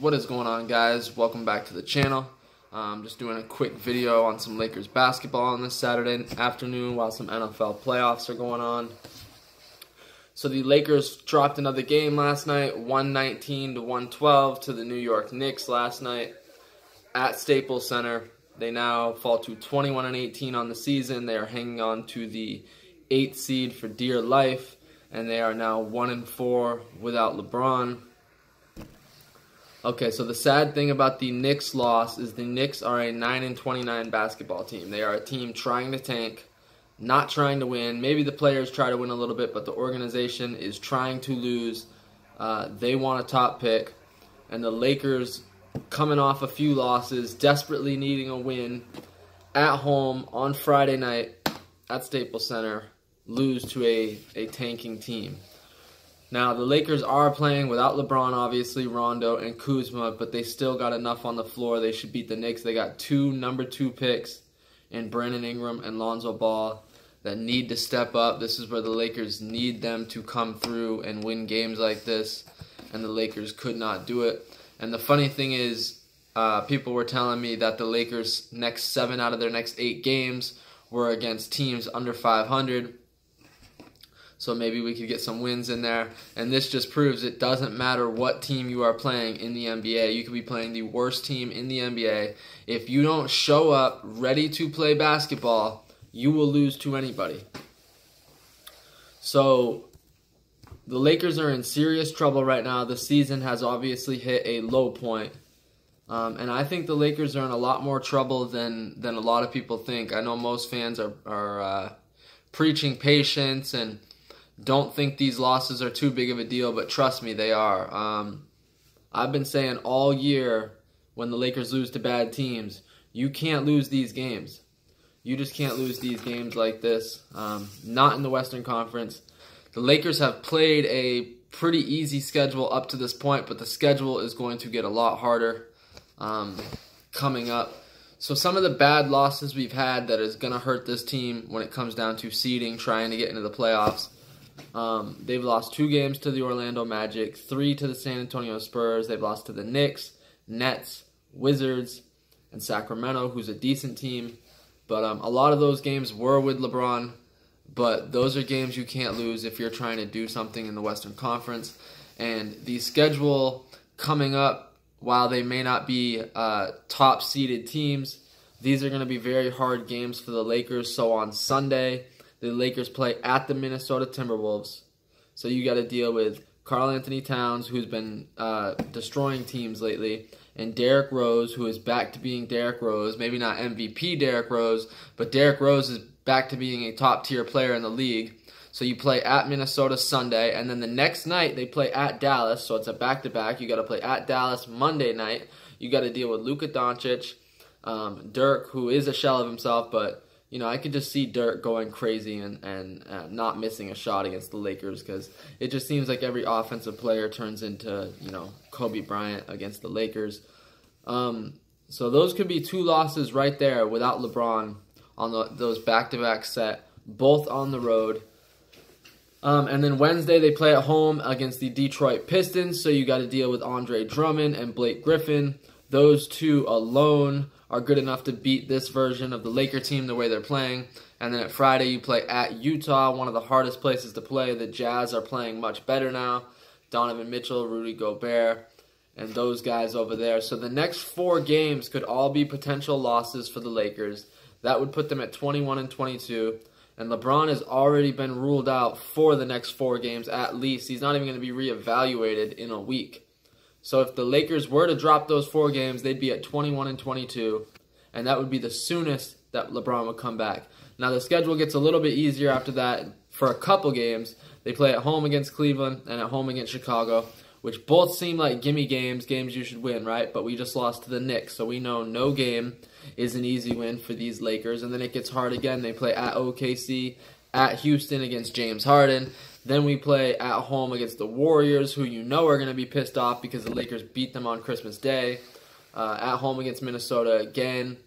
What is going on, guys? Welcome back to the channel. Just doing a quick video on some Lakers basketball on this Saturday afternoon while some NFL playoffs are going on. So the Lakers dropped another game last night, 119-112 to the New York Knicks last night at Staples Center. They now fall to 21-18 on the season. They are hanging on to the 8th seed for dear life, and they are now 1-4 without LeBron. Okay, so the sad thing about the Knicks loss is the Knicks are a 9-29 basketball team. They are a team trying to tank, not trying to win. Maybe the players try to win a little bit, but the organization is trying to lose. They want a top pick, and the Lakers, coming off a few losses, desperately needing a win at home on Friday night at Staples Center, lose to a tanking team. Now, the Lakers are playing without LeBron, obviously, Rondo and Kuzma, but they still got enough on the floor. They should beat the Knicks. They got two number 2 picks in Brandon Ingram and Lonzo Ball that need to step up. This is where the Lakers need them to come through and win games like this, and the Lakers could not do it. And the funny thing is, people were telling me that the Lakers' next 7 out of their next 8 games were against teams under 500. So maybe we could get some wins in there. And this just proves it doesn't matter what team you are playing in the NBA. You could be playing the worst team in the NBA. If you don't show up ready to play basketball, you will lose to anybody. So the Lakers are in serious trouble right now. The season has obviously hit a low point. And I think the Lakers are in a lot more trouble than a lot of people think. I know most fans are preaching patience and don't think these losses are too big of a deal, but trust me, they are. I've been saying all year when the Lakers lose to bad teams, you can't lose these games. You just can't lose these games like this. Not in the Western Conference. The Lakers have played a pretty easy schedule up to this point, but the schedule is going to get a lot harder coming up. So some of the bad losses we've had that is going to hurt this team when it comes down to seeding, trying to get into the playoffs. They've lost 2 games to the Orlando Magic, 3 to the San Antonio Spurs. They've lost to the Knicks, Nets, Wizards, and Sacramento, who's a decent team. But a lot of those games were with LeBron. But those are games you can't lose if you're trying to do something in the Western Conference. And the schedule coming up, while they may not be top-seeded teams, these are going to be very hard games for the Lakers. So on Sunday, the Lakers play at the Minnesota Timberwolves. So you got to deal with Karl-Anthony Towns, who's been destroying teams lately, and Derrick Rose, who is back to being Derrick Rose. Maybe not MVP Derrick Rose, but Derrick Rose is back to being a top-tier player in the league. So you play at Minnesota Sunday, and then the next night they play at Dallas. So it's a back-to-back. You got to play at Dallas Monday night. You got to deal with Luka Doncic, Dirk, who is a shell of himself, but you know, I could just see Dirk going crazy and not missing a shot against the Lakers, because it just seems like every offensive player turns into, you know, Kobe Bryant against the Lakers. So those could be 2 losses right there without LeBron on those back-to-back set, both on the road. And then Wednesday they play at home against the Detroit Pistons, so you got to deal with Andre Drummond and Blake Griffin. Those 2 alone are good enough to beat this version of the Laker team the way they're playing. And then at Friday, you play at Utah, one of the hardest places to play. The Jazz are playing much better now. Donovan Mitchell, Rudy Gobert, and those guys over there. So the next 4 games could all be potential losses for the Lakers. That would put them at 21-22. And LeBron has already been ruled out for the next 4 games at least. He's not even going to be reevaluated in a week. So if the Lakers were to drop those 4 games, they'd be at 21-22, and that would be the soonest that LeBron would come back. Now the schedule gets a little bit easier after that for a couple games. They play at home against Cleveland and at home against Chicago, which both seem like gimme games you should win, right? But we just lost to the Knicks, so we know no game is an easy win for these Lakers. And then it gets hard again. They play at OKC, at Houston against James Harden. Then we play at home against the Warriors, who you know are going to be pissed off because the Lakers beat them on Christmas Day. At home against Minnesota again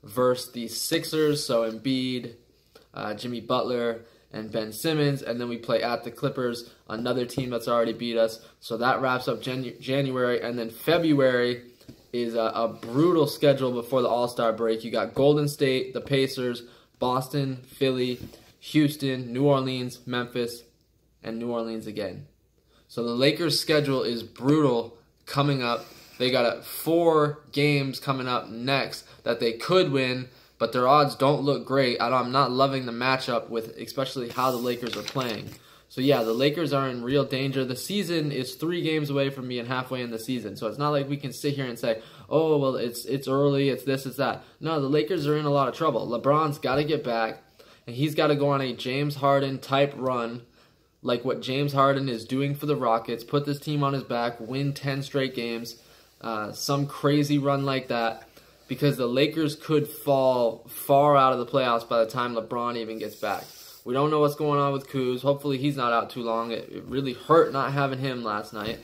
versus the Sixers, so Embiid, Jimmy Butler, and Ben Simmons, and then we play at the Clippers, another team that's already beat us. So that wraps up January, and then February is a brutal schedule before the All-Star break. You got Golden State, the Pacers, Boston, Philly, Houston, New Orleans, Memphis, and New Orleans again. So the Lakers' schedule is brutal coming up. They got 4 games coming up next that they could win, but their odds don't look great. I'm not loving the matchup with especially how the Lakers are playing. So yeah, the Lakers are in real danger. The season is 3 games away from being halfway in the season. So it's not like we can sit here and say, oh, well, it's early, it's this, it's that. No, the Lakers are in a lot of trouble. LeBron's got to get back, and he's got to go on a James Harden type run, like what James Harden is doing for the Rockets, put this team on his back, win 10 straight games, some crazy run like that, because the Lakers could fall far out of the playoffs by the time LeBron even gets back. We don't know what's going on with Kuz. Hopefully he's not out too long. It really hurt not having him last night.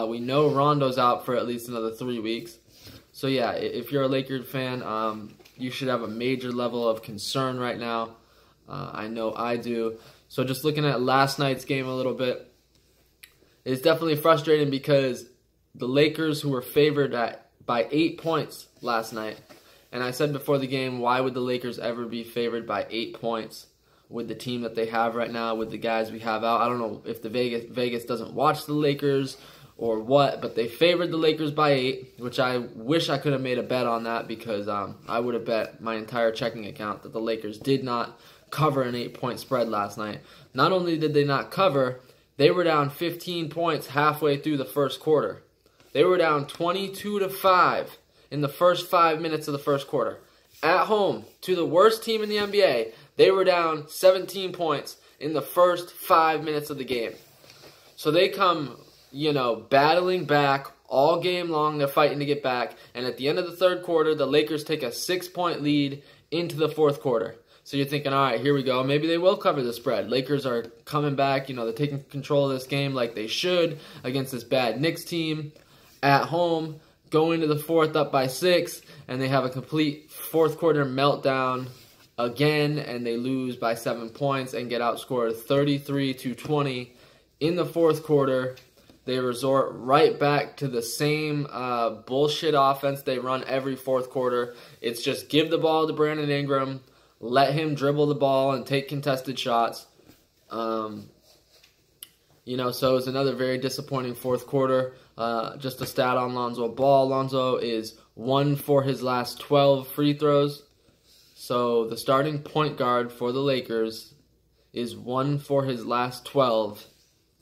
We know Rondo's out for at least another 3 weeks. So yeah, if you're a Lakers fan, you should have a major level of concern right now. I know I do. So just looking at last night's game a little bit, it's definitely frustrating because the Lakers, who were favored by 8 points last night, and I said before the game, why would the Lakers ever be favored by 8 points with the team that they have right now, with the guys we have out? I don't know if the Vegas doesn't watch the Lakers or what, but they favored the Lakers by 8, which I wish I could have made a bet on that, because I would have bet my entire checking account that the Lakers did not cover an 8-point spread last night. Not only did they not cover, they were down 15 points halfway through the first quarter. They were down 22-5 in the first 5 minutes of the first quarter. At home to the worst team in the NBA, they were down 17 points in the first 5 minutes of the game. So they come, battling back all game long. They're fighting to get back. And at the end of the third quarter, the Lakers take a 6-point lead into the fourth quarter. So you're thinking, all right, here we go. Maybe they will cover the spread. Lakers are coming back. They're taking control of this game like they should against this bad Knicks team at home, going to the fourth up by 6, and they have a complete fourth quarter meltdown again, and they lose by 7 points and get outscored 33-20 in the fourth quarter. They resort right back to the same bullshit offense they run every fourth quarter. It's just give the ball to Brandon Ingram, let him dribble the ball and take contested shots. So it was another very disappointing fourth quarter. Just a stat on Lonzo Ball. Lonzo is 1 for his last 12 free throws. So the starting point guard for the Lakers is 1 for his last 12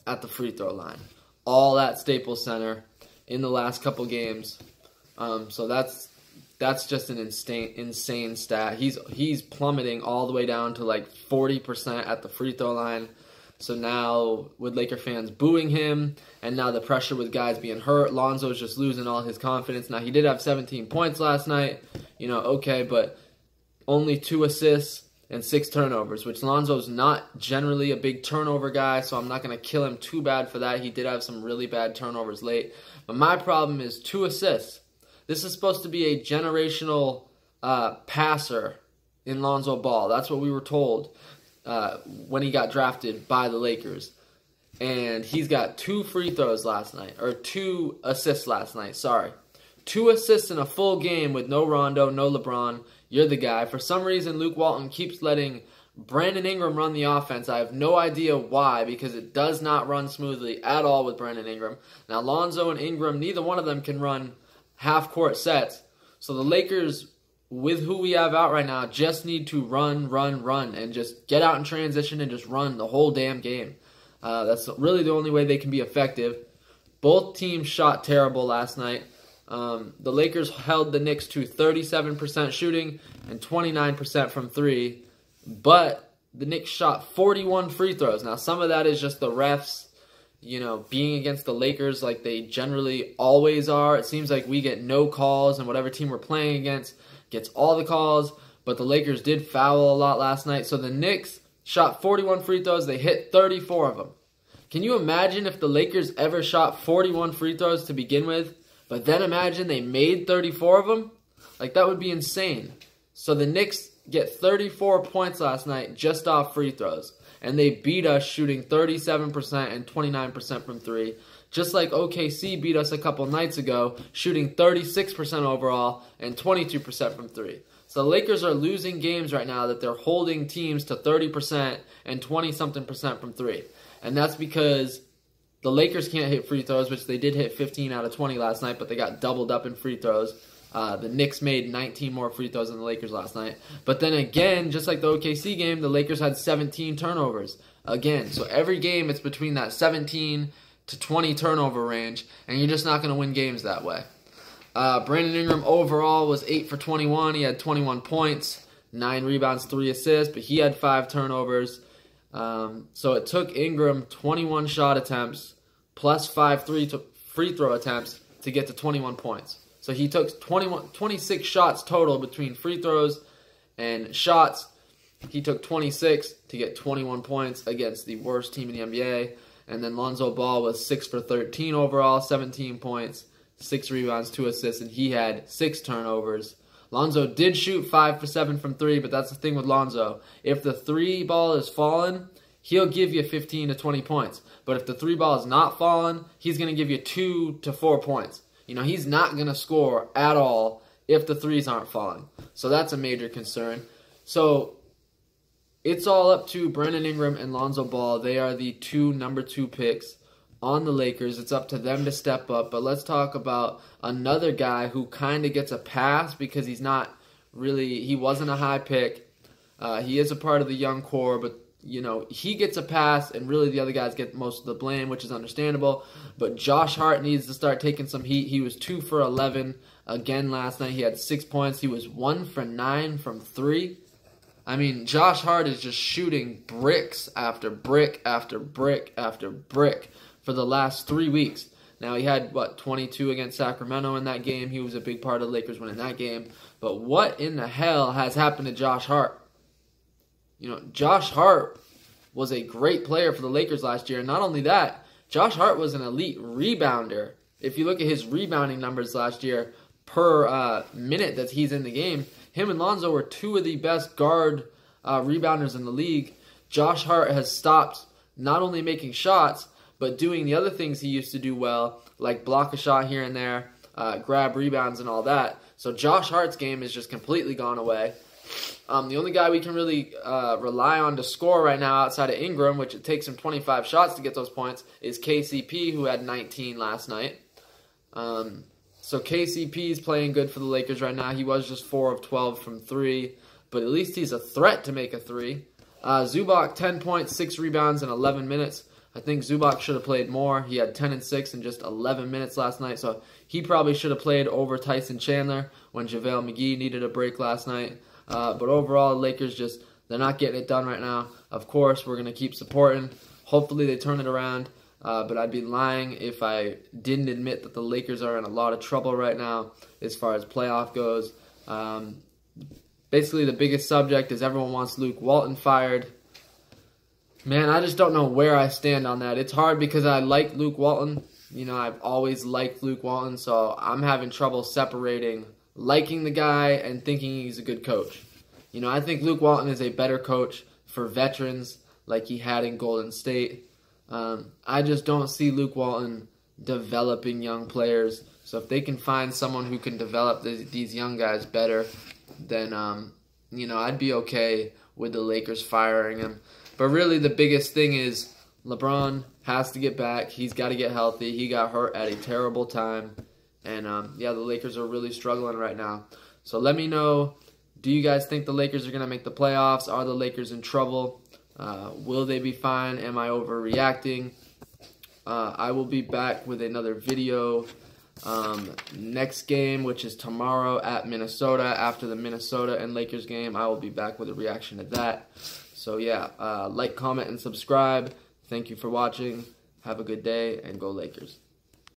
at the free throw line. All at Staples Center in the last couple games. So that's just an insane stat. He's plummeting all the way down to like 40% at the free throw line. So now, with Laker fans booing him, and now the pressure with guys being hurt, Lonzo's just losing all his confidence. Now, he did have 17 points last night, okay, but only 2 assists and 6 turnovers, which Lonzo's not generally a big turnover guy, so I'm not going to kill him too bad for that. He did have some really bad turnovers late. But my problem is 2 assists. This is supposed to be a generational passer in Lonzo Ball. That's what we were told when he got drafted by the Lakers. And he's got 2 free throws last night, or 2 assists last night, sorry. 2 assists in a full game with no Rondo, no LeBron. You're the guy. For some reason, Luke Walton keeps letting Brandon Ingram run the offense. I have no idea why, because it does not run smoothly at all with Brandon Ingram. Now, Lonzo and Ingram, neither one of them can run half-court sets. So the Lakers, with who we have out right now, just need to run, and just get out in transition and just run the whole damn game. That's really the only way they can be effective. Both teams shot terrible last night. The Lakers held the Knicks to 37% shooting and 29% from 3, but the Knicks shot 41 free throws. Now, some of that is just the refs, being against the Lakers like they generally always are. It seems like we get no calls, and whatever team we're playing against gets all the calls, but the Lakers did foul a lot last night. So the Knicks shot 41 free throws. They hit 34 of them. Can you imagine if the Lakers ever shot 41 free throws to begin with, but then imagine they made 34 of them? Like, that would be insane. So the Knicks get 34 points last night just off free throws. and they beat us shooting 37% and 29% from 3. Just like OKC beat us a couple nights ago, shooting 36% overall and 22% from 3. So the Lakers are losing games right now that they're holding teams to 30% and 20-something% from 3. And that's because the Lakers can't hit free throws, which they did hit 15 out of 20 last night, but they got doubled up in free throws. The Knicks made 19 more free throws than the Lakers last night. But then again, just like the OKC game, the Lakers had 17 turnovers. Again, so every game it's between that 17 to 20 turnover range, and you're just not going to win games that way. Brandon Ingram overall was 8 for 21. He had 21 points, 9 rebounds, 3 assists, but he had 5 turnovers. So it took Ingram 21 shot attempts plus 5 free throw attempts to get to 21 points. So he took 26 shots total between free throws and shots. He took 26 to get 21 points against the worst team in the NBA. And then Lonzo Ball was 6 for 13 overall, 17 points, 6 rebounds, 2 assists, and he had 6 turnovers. Lonzo did shoot 5 for 7 from 3, but that's the thing with Lonzo. If the 3 ball is falling, he'll give you 15 to 20 points. But if the 3 ball is not falling, he's going to give you 2 to 4 points. You know, he's not going to score at all if the 3s aren't falling. So that's a major concern. So it's all up to Brandon Ingram and Lonzo Ball. They are the number 2 picks on the Lakers. It's up to them to step up. But let's talk about another guy who kind of gets a pass because he wasn't a high pick. He is a part of the young core, but you know, he gets a pass, and really the other guys get most of the blame, which is understandable. But Josh Hart needs to start taking some heat. He was 2 for 11 again last night. He had 6 points. He was 1 for 9 from 3. I mean, Josh Hart is just shooting bricks after brick after brick after brick for the last 3 weeks. Now, he had, 22 against Sacramento in that game. He was a big part of the Lakers winning that game. But what in the hell has happened to Josh Hart? You know, Josh Hart was a great player for the Lakers last year. And not only that, Josh Hart was an elite rebounder. If you look at his rebounding numbers last year per minute that he's in the game, him and Lonzo were 2 of the best guard rebounders in the league. Josh Hart has stopped not only making shots, but doing the other things he used to do well, like block a shot here and there, grab rebounds and all that. So Josh Hart's game is just completely gone away. The only guy we can really rely on to score right now outside of Ingram, which it takes him 25 shots to get those points, is KCP, who had 19 last night. So KCP is playing good for the Lakers right now. He was just 4 of 12 from 3, but at least he's a threat to make a 3. Zubac, 10 points, 6 rebounds in 11 minutes. I think Zubac should have played more. He had 10 and 6 in just 11 minutes last night, so he probably should have played over Tyson Chandler when JaVale McGee needed a break last night. But overall, the Lakers they're not getting it done right now. Of course, we're going to keep supporting. Hopefully they turn it around. But I'd be lying if I didn't admit that the Lakers are in a lot of trouble right now as far as playoff goes. Basically, the biggest subject is everyone wants Luke Walton fired. Man, I just don't know where I stand on that. It's hard because I like Luke Walton. You know, I've always liked Luke Walton, so I'm having trouble separating liking the guy and thinking he's a good coach. You know, I think Luke Walton is a better coach for veterans like he had in Golden State. I just don't see Luke Walton developing young players. So if they can find someone who can develop these young guys better, then, you know, I'd be okay with the Lakers firing him. But really the biggest thing is LeBron has to get back. He's got to get healthy. He got hurt at a terrible time. And, yeah, the Lakers are really struggling right now. So let me know, do you guys think the Lakers are going to make the playoffs? Are the Lakers in trouble? Will they be fine? Am I overreacting? I will be back with another video next game, which is tomorrow at Minnesota. After the Minnesota and Lakers game, I will be back with a reaction to that. So, yeah, like, comment, and subscribe. Thank you for watching. Have a good day, and go Lakers.